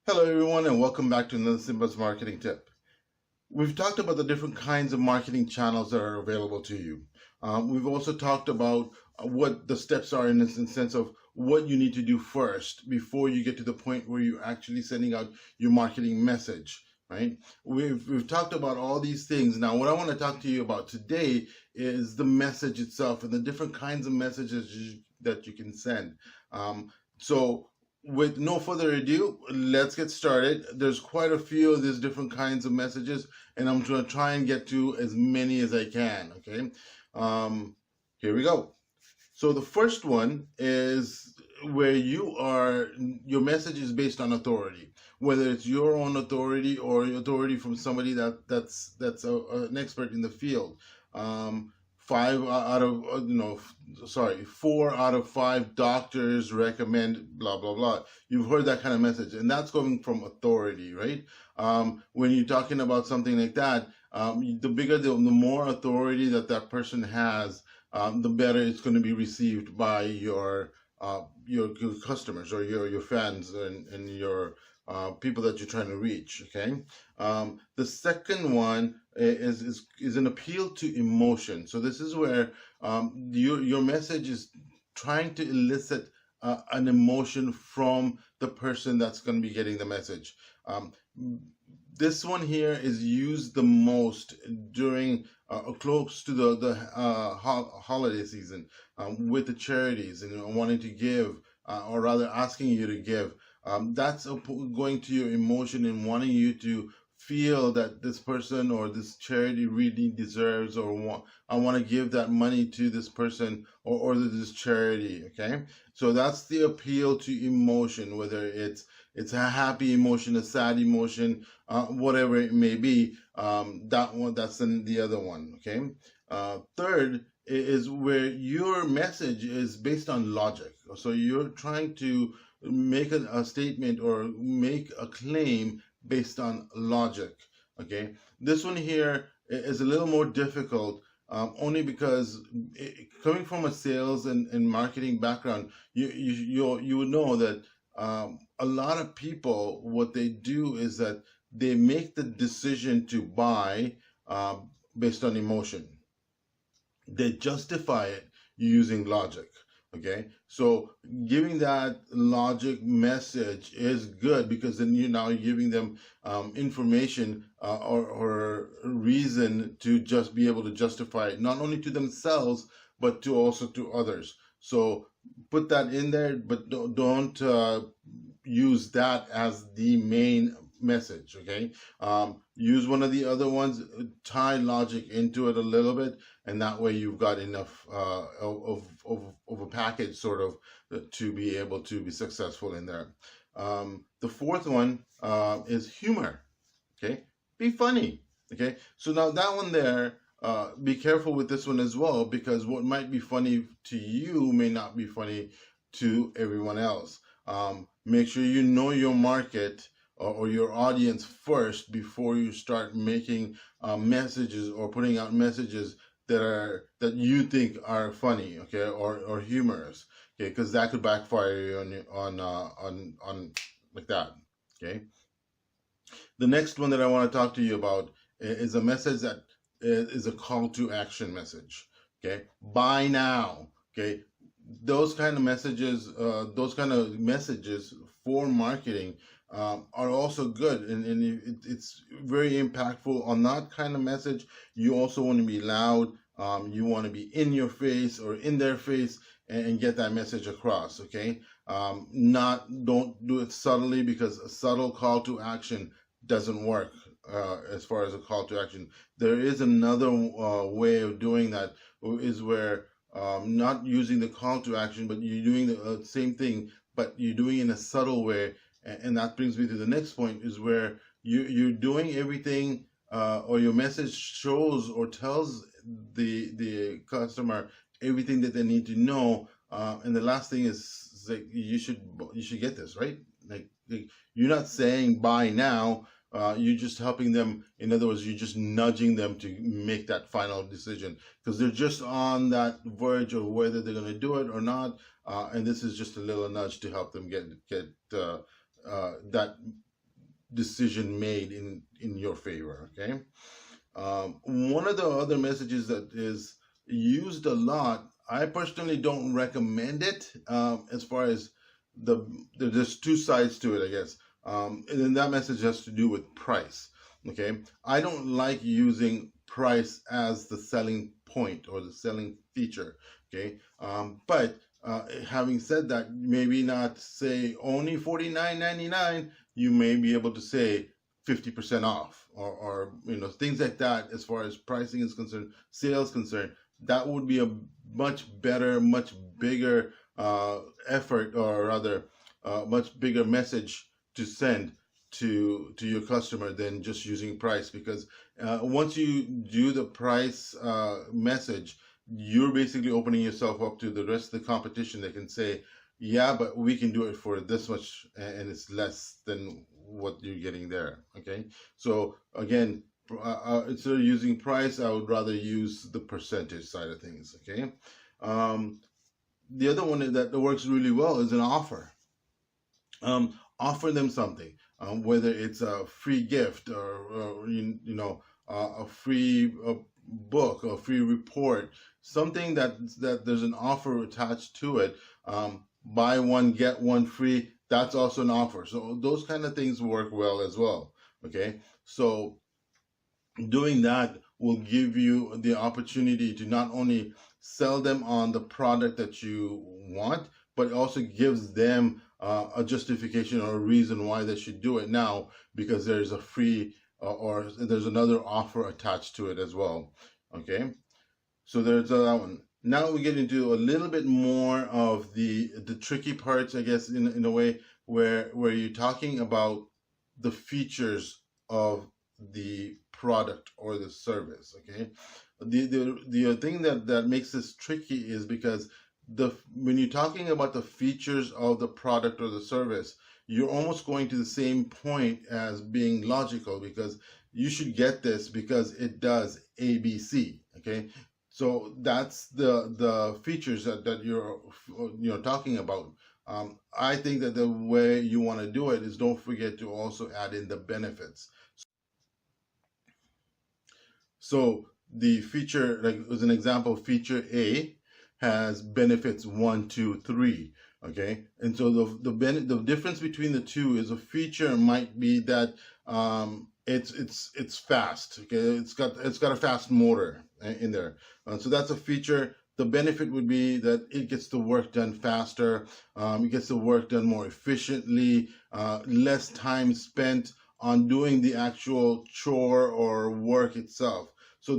Hello, everyone, and welcome back to another Simba's marketing tip. We've talked about the different kinds of marketing channels that are available to you. We've also talked about what the steps are in the sense of what you need to do first before you get to the point where you're actually sending out your marketing message. Right? We've talked about all these things. Now, what I want to talk to you about today is the message itself and the different kinds of messages that you can send. So with no further ado, let's get started. There's quite a few of these different kinds of messages, and I'm going to try and get to as many as I can. Okay, here we go. So the first one is where your message is based on authority, whether it's your own authority or authority from somebody that's an expert in the field. Five out of sorry, 4 out of 5 doctors recommend blah blah blah. You've heard that kind of message, and that's coming from authority, right? When you're talking about something like that, the bigger, the more authority that person has, the better it's going to be received by your customers or your fans and your people that you're trying to reach. Okay. The second one is an appeal to emotion. So this is where your message is trying to elicit an emotion from the person that's going to be getting the message. This one here is used the most during close to the holiday season, with the charities and wanting to give, or rather asking you to give. That's going to your emotion and wanting you to feel that this person or this charity really deserves, or I want to give that money to this person or this charity. Okay, so that's the appeal to emotion, whether it's a happy emotion, a sad emotion, whatever it may be. That's the other one. Okay. Third is where your message is based on logic. So you're trying to make a statement or make a claim based on logic. Okay. This one here is a little more difficult. Only because coming from a sales and marketing background, you would know that a lot of people, what they do is that they make the decision to buy based on emotion. They justify it using logic. Okay, so giving that logic message is good, because then you're now giving them information, or reason to just be able to justify it, not only to themselves but to also to others. So put that in there, but don't use that as the main message. Okay. Use one of the other ones, tie logic into it a little bit, and that way you've got enough of a package sort of to be able to be successful in there. The fourth one is humor. Okay, be funny. Okay, so now that one there, be careful with this one as well, because what might be funny to you may not be funny to everyone else. Make sure you know your market or your audience first before you start making messages or putting out messages that you think are funny, okay, or humorous, okay, because that could backfire you on like that. Okay. The next one that I want to talk to you about is a message that is a call to action message. Okay, buy now. Okay, those kind of messages for marketing are also good, and it's very impactful. On that kind of message, you also want to be loud. You want to be in your face or in their face, and get that message across. Okay, don't do it subtly, because a subtle call to action doesn't work. As far as a call to action, there is another way of doing that, is where not using the call to action, but you're doing the same thing, but you're doing it in a subtle way. And that brings me to the next point, is where you're doing everything, or your message shows or tells the customer everything that they need to know. And the last thing is like, you should get this right. Like you're not saying buy now. You're just helping them. In other words, you're just nudging them to make that final decision, because they're just on that verge of whether they're going to do it or not. And this is just a little nudge to help them get that decision made in your favor. Okay. One of the other messages that is used a lot, I personally don't recommend it. As far as there's two sides to it, I guess. And then that message has to do with price. Okay, I don't like using price as the selling point or the selling feature. Okay, but having said that, maybe not say only $49.99. You may be able to say 50% off, or things like that. As far as pricing is concerned, sales concerned, that would be a much better, much bigger effort, or rather much bigger message to send to your customer than just using price. Because once you do the price message, you're basically opening yourself up to the rest of the competition. They can say, yeah, but we can do it for this much, and it's less than what you're getting there. Okay, so again, instead of using price, I would rather use the percentage side of things. Okay, the other one that works really well is an offer. Offer them something, whether it's a free gift, or a free book, a free report, something that there's an offer attached to it. Buy one get one free, that's also an offer. So those kind of things work well as well. Okay, so doing that will give you the opportunity to not only sell them on the product that you want, but it also gives them a justification or a reason why they should do it now, because there's a free or there's another offer attached to it as well. Okay, so there's that one. Now we get into a little bit more of the tricky parts, I guess, in a way, where you're talking about the features of the product or the service. Okay, the thing that makes this tricky is because when you're talking about the features of the product or the service, you're almost going to the same point as being logical, because you should get this because it does ABC. Okay, so that's the features that you're talking about. I think that the way you want to do it is, don't forget to also add in the benefits. So the feature, like as an example, feature A has benefits 1, 2, 3. Okay, and so the difference between the two is a feature might be that it's fast. Okay, it's got a fast motor in there. So that's a feature. The benefit would be that it gets the work done faster. It gets the work done more efficiently. Less time spent on doing the actual chore or work itself. So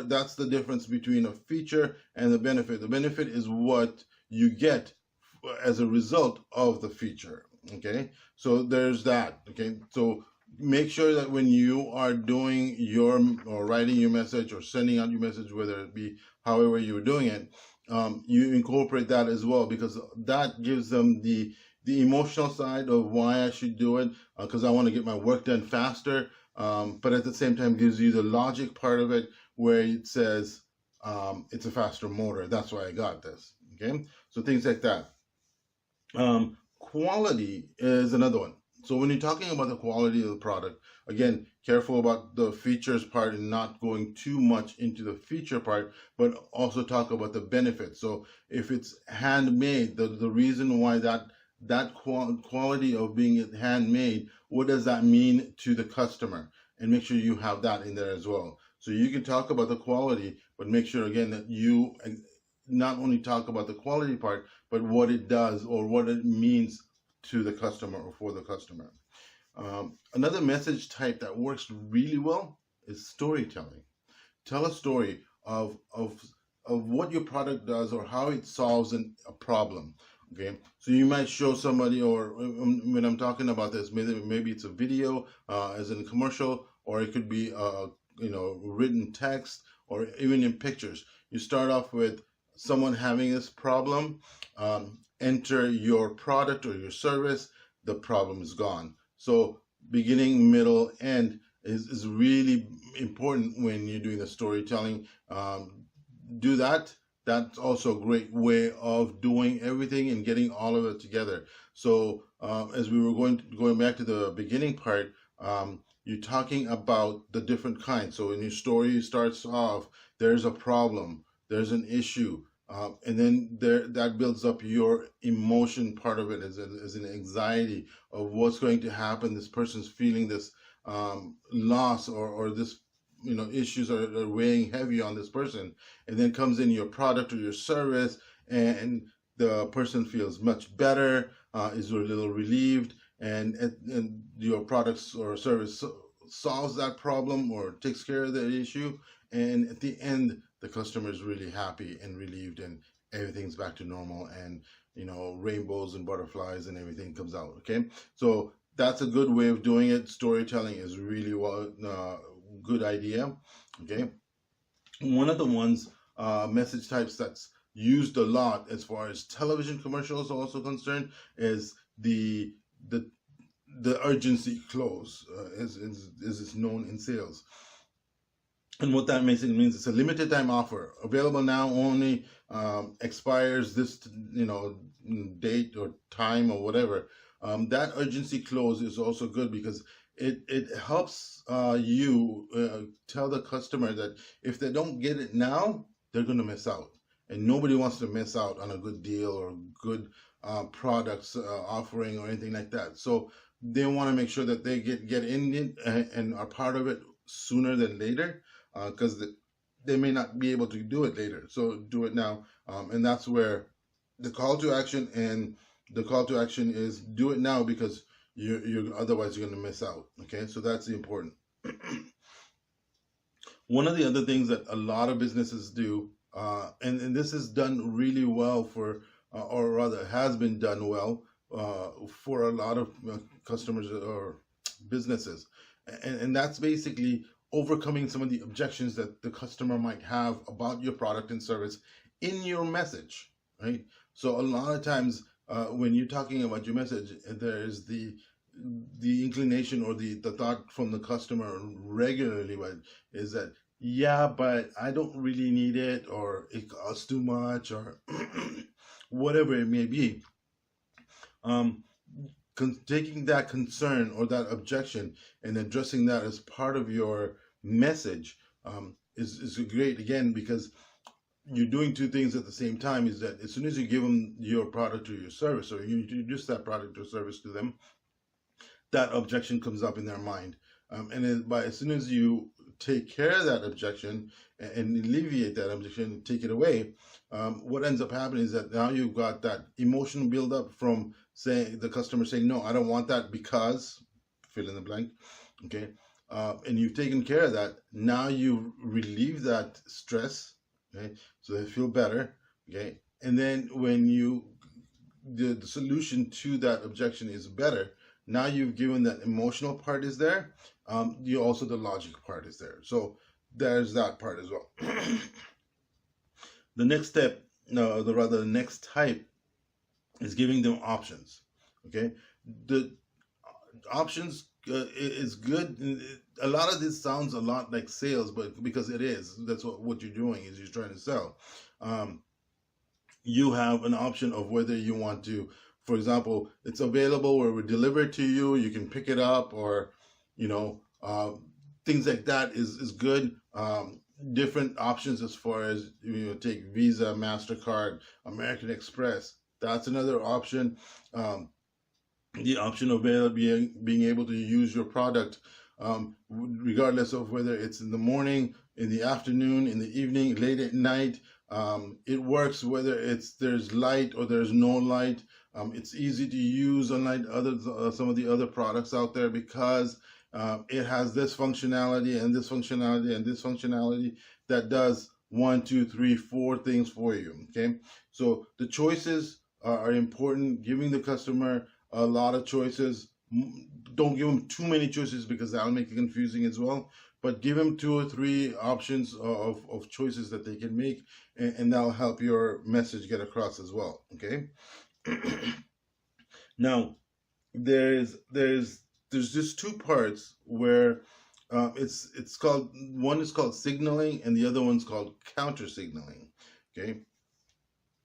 that's the difference between a feature and the benefit. The benefit is what you get as a result of the feature. Okay, so there's that. Okay, so make sure that when you are doing or writing your message or sending out your message, whether it be however you're doing it, you incorporate that as well, because that gives them the emotional side of why I should do it, because I want to get my work done faster. But at the same time gives you the logic part of it, where it says it's a faster motor. That's why I got this. Okay, so things like that. Quality is another one. So when you're talking about the quality of the product, again, careful about the features part and not going too much into the feature part, but also talk about the benefits. So if it's handmade, the reason why that quality of being handmade, what does that mean to the customer? And make sure you have that in there as well. So you can talk about the quality, but make sure again that you not only talk about the quality part, but what it does or what it means to the customer or for the customer. Another message type that works really well is storytelling. Tell a story of what your product does or how it solves a problem. Okay, so you might show somebody, or when I'm talking about this, maybe it's a video as in a commercial, or it could be written text, or even in pictures. You start off with someone having this problem, enter your product or your service, the problem is gone. So beginning, middle, end is really important when you're doing the storytelling. Do that. That's also a great way of doing everything and getting all of it together. So as we were going back to the beginning part, You're talking about the different kinds. So when your story starts off, there's a problem, there's an issue, and then that builds up your emotion part of it as an anxiety of what's going to happen. This person's feeling this loss, or this issues are weighing heavy on this person, and then comes in your product or your service, and the person feels much better, is a little relieved, and your products or service solves that problem or takes care of that issue, and at the end the customer is really happy and relieved, and everything's back to normal, and rainbows and butterflies and everything comes out. Okay, so that's a good way of doing it. Storytelling is really good idea. Okay, one of the ones message types that's used a lot as far as television commercials are also concerned is the the urgency clause, as is known in sales. And what that basically means, it's a limited time offer, available now only, expires this date or time or whatever. That urgency clause is also good because it helps you tell the customer that if they don't get it now, they're going to miss out. And nobody wants to miss out on a good deal or good products offering or anything like that. So they want to make sure that they get in it and are part of it sooner than later, because they may not be able to do it later. So do it now, and that's where the call to action is do it now, because you're otherwise you're going to miss out. Okay, so that's the important. One of the other things that a lot of businesses do, and this is done really well for, or rather has been done well for a lot of customers or businesses, and that's basically overcoming some of the objections that the customer might have about your product and service in your message, right? So a lot of times when you're talking about your message, there's the inclination or the thought from the customer regularly, but is that, yeah, but I don't really need it, or it costs too much, or whatever it may be. Taking that concern or that objection and addressing that as part of your message is great, again, because you're doing two things at the same time. Is that as soon as you give them your product or your service, or you introduce that product or service to them, that objection comes up in their mind, and as soon as you take care of that objection and alleviate that objection and take it away, what ends up happening is that now you've got that emotional buildup from saying the customer saying, no, I don't want that because fill in the blank. Okay, and you've taken care of that. Now you relieve that stress. Okay, so they feel better. Okay, and then when the solution to that objection is better, now you've given that emotional part is there. You also, the logic part is there. So there's that part as well. The next step, no, the next type is giving them options. Okay, the options is good. A lot of this sounds a lot like sales, but because it is, that's what you're doing, is you're trying to sell. You have an option of whether you want to, for example, it's available or we deliver to you, you can pick it up, or things like that is good. Different options as far as take Visa, MasterCard, American Express. That's another option. The option of being able to use your product regardless of whether it's in the morning, in the afternoon, in the evening, late at night. It works whether there's light or there's no light. It's easy to use, unlike some of the other products out there, because it has this functionality and this functionality and this functionality that does 1, 2, 3, 4 things for you. Okay, so the choices are important. Giving the customer a lot of choices. Don't give them too many choices, because that'll make it confusing as well. But give them 2 or 3 options of choices that they can make, and that'll help your message get across as well. Okay. Now, there's just 2 parts where it's called, one is called signaling and the other one's called counter signaling. Okay.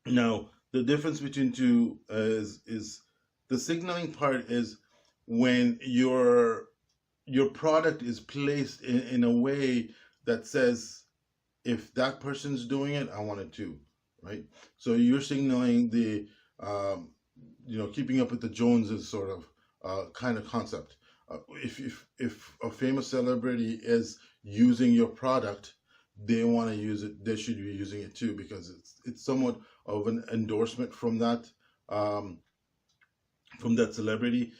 Now, the difference between two is the signaling part is when you're your product is placed in a way that says, if that person's doing it, I want it too, right? So you're signaling the, um, keeping up with the Joneses sort of kind of concept. If a famous celebrity is using your product, they want to use it. They should be using it too, because it's somewhat of an endorsement um, from that celebrity.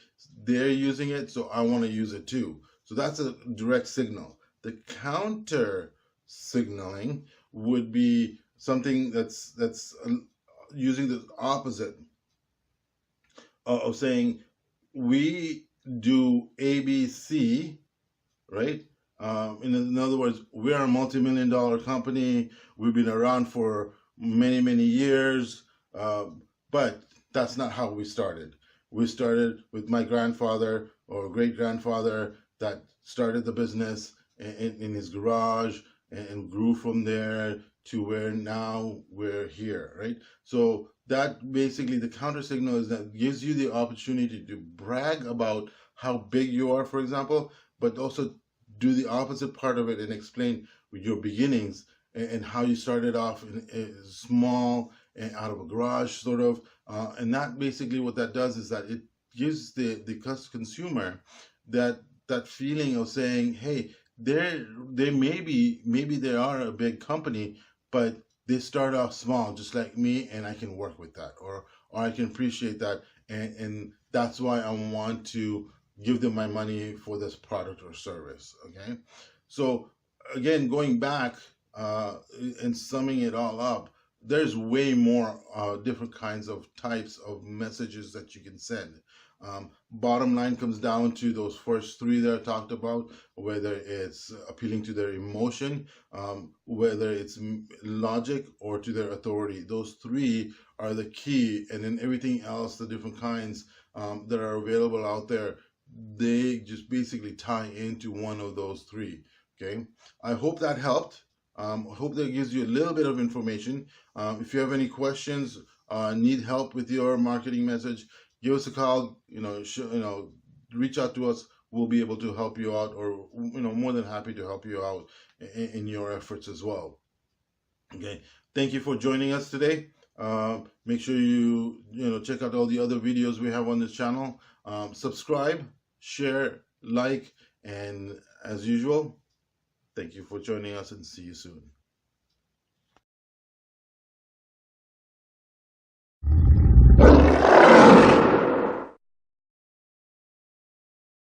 They're using it, so I want to use it too. So that's a direct signal. The counter signaling would be something that's using the opposite of saying, we do ABC, right? In other words, we are a multi-million-dollar company. We've been around for many, many years, but that's not how we started. We started with my grandfather or great grandfather that started the business in his garage and grew from there to where now we're here, right? So that basically, the counter signal is that gives you the opportunity to brag about how big you are, for example, but also do the opposite part of it and explain your beginnings and how you started off in small and out of a garage, sort of. And that basically, what that does is that it gives the consumer that feeling of saying, hey, they maybe they are a big company, but they start off small, just like me, and I can work with that, or I can appreciate that, and that's why I want to give them my money for this product or service. Okay, so again, going back and summing it all up, there's way more different kinds of types of messages that you can send. Bottom line comes down to those first three that I talked about, whether it's appealing to their emotion, whether it's logic, or to their authority. Those three are the key, and then everything else, the different kinds that are available out there, they just basically tie into one of those three. Okay, I hope that helped. I hope that gives you a little bit of information. If you have any questions, need help with your marketing message, give us a call. Reach out to us. We'll be able to help you out, or more than happy to help you out in your efforts as well. Okay, thank you for joining us today. Make sure you check out all the other videos we have on this channel. Subscribe, share, like, and as usual, thank you for joining us, and see you soon.